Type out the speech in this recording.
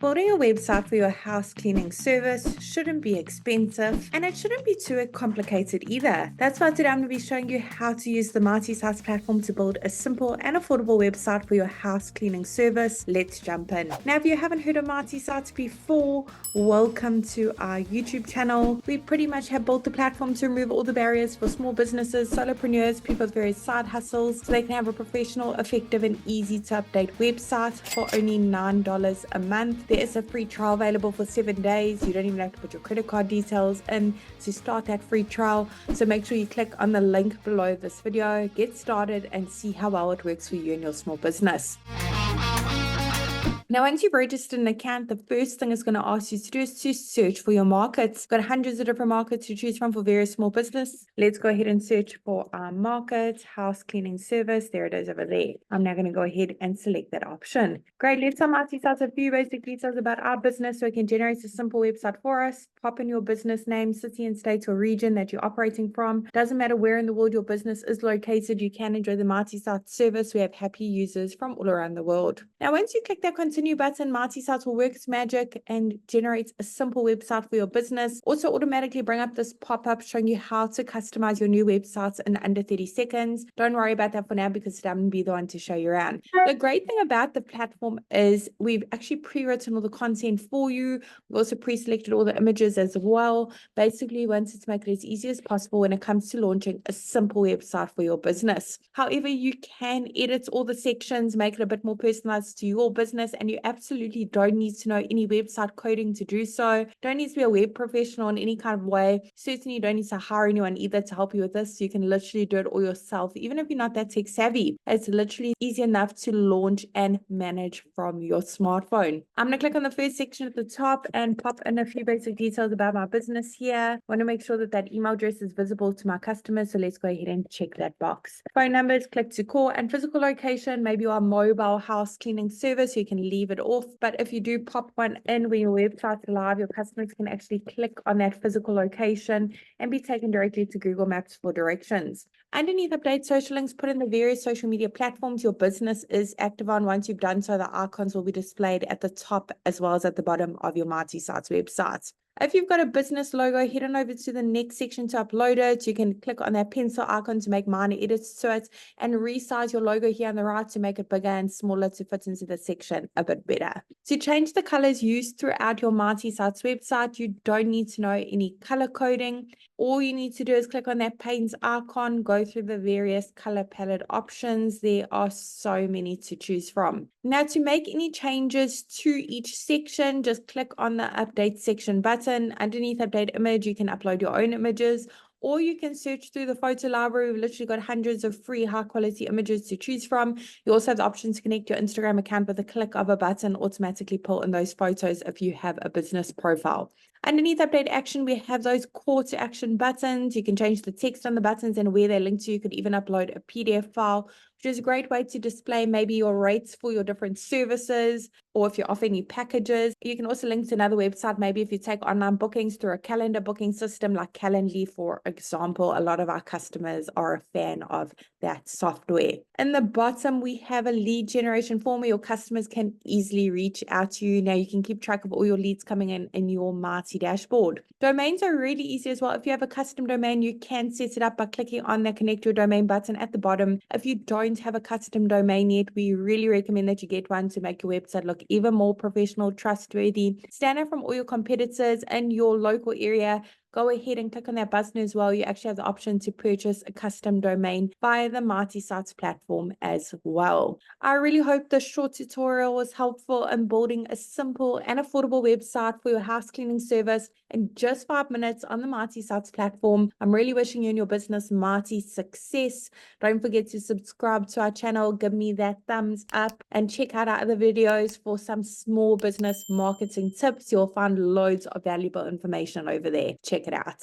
Building a website for your house cleaning service shouldn't be expensive and it shouldn't be too complicated either. That's why today I'm going to be showing you how to use the MartySites platform to build a simple and affordable website for your house cleaning service. Let's jump in. Now, if you haven't heard of MartySites before, welcome to our YouTube channel. We pretty much have built the platform to remove all the barriers for small businesses, solopreneurs, people with various side hustles, so they can have a professional, effective, and easy to update website for only $9 a month. There is a free trial available for 7 days. You don't even have to put your credit card details in to start that free trial. So make sure you click on the link below this video, get started, and see how well it works for you and your small business. Now, once you've registered an account, the first thing it's going to ask you to do is to search for your markets. You've got hundreds of different markets to choose from for various small business. Let's go ahead and search for our market, house cleaning service. There it is over there. I'm now going to go ahead and select that option. Great. Let's tell MartySites a few basic details about our business so it can generate a simple website for us. Pop in your business name, city and state or region that you're operating from. Doesn't matter where in the world your business is located, you can enjoy the MartySites service. We have happy users from all around the world. Now, once you click that continue button, MartySites will work its magic and generates a simple website for your business. Also automatically bring up this pop-up showing you how to customize your new websites in under 30 seconds. Don't worry about that for now because today I'm going to be the one to show you around. The great thing about the platform is we've actually pre-written all the content for you. We also pre-selected all the images as well. Basically, we wanted to make it as easy as possible when it comes to launching a simple website for your business. However, you can edit all the sections, make it a bit more personalized to your business, and you absolutely don't need to know any website coding to do so. Don't need to be a web professional in any kind of way. Certainly, you don't need to hire anyone either to help you with this. You can literally do it all yourself, even if you're not that tech savvy. It's literally easy enough to launch and manage from your smartphone. I'm going to click on the first section at the top and pop in a few basic details about my business here. I want to make sure that that email address is visible to my customers, so let's go ahead and check that box. Phone numbers, click to call, and physical location. Maybe your mobile house cleaning service, you can leave it off, but if you do pop one in when your website's live, your customers can actually click on that physical location and be taken directly to Google Maps for directions. Underneath update social links, put in the various social media platforms your business is active on. Once you've done so, the icons will be displayed at the top as well as at the bottom of your MartySites website. If you've got a business logo, head on over to the next section to upload it. You can click on that pencil icon to make minor edits to it and resize your logo here on the right to make it bigger and smaller to fit into the section a bit better. To change the colors used throughout your MartySites website, you don't need to know any color coding. All you need to do is click on that paint icon, go through the various color palette options. There are so many to choose from. Now, to make any changes to each section, just click on the update section button. Underneath update image, you can upload your own images, or you can search through the photo library. We've literally got hundreds of free high quality images to choose from. You also have the option to connect your Instagram account with a click of a button, automatically pull in those photos if you have a business profile. Underneath update action, we have those call to action buttons. You can change the text on the buttons and where they're linked to. You could even upload a PDF file, which is a great way to display maybe your rates for your different services, or if you're offering new packages. You can also link to another website, maybe if you take online bookings through a calendar booking system like Calendly, for example. A lot of our customers are a fan of that software. In the bottom, we have a lead generation form where your customers can easily reach out to you. Now you can keep track of all your leads coming in your Marty dashboard. Domains are really easy as well. If you have a custom domain, you can set it up by clicking on the connect your domain button at the bottom. If you don't have a custom domain yet, we really recommend that you get one to make your website look even more professional, trustworthy, stand out from all your competitors in your local area. Go ahead and click on that button as well. You actually have the option to purchase a custom domain via the MartySites platform as well. I really hope this short tutorial was helpful in building a simple and affordable website for your house cleaning service in just 5 minutes on the MartySites platform. I'm really wishing you and your business Marty success. Don't forget to subscribe to our channel, give me that thumbs up, and check out our other videos for some small business marketing tips. You'll find loads of valuable information over there. Check it out.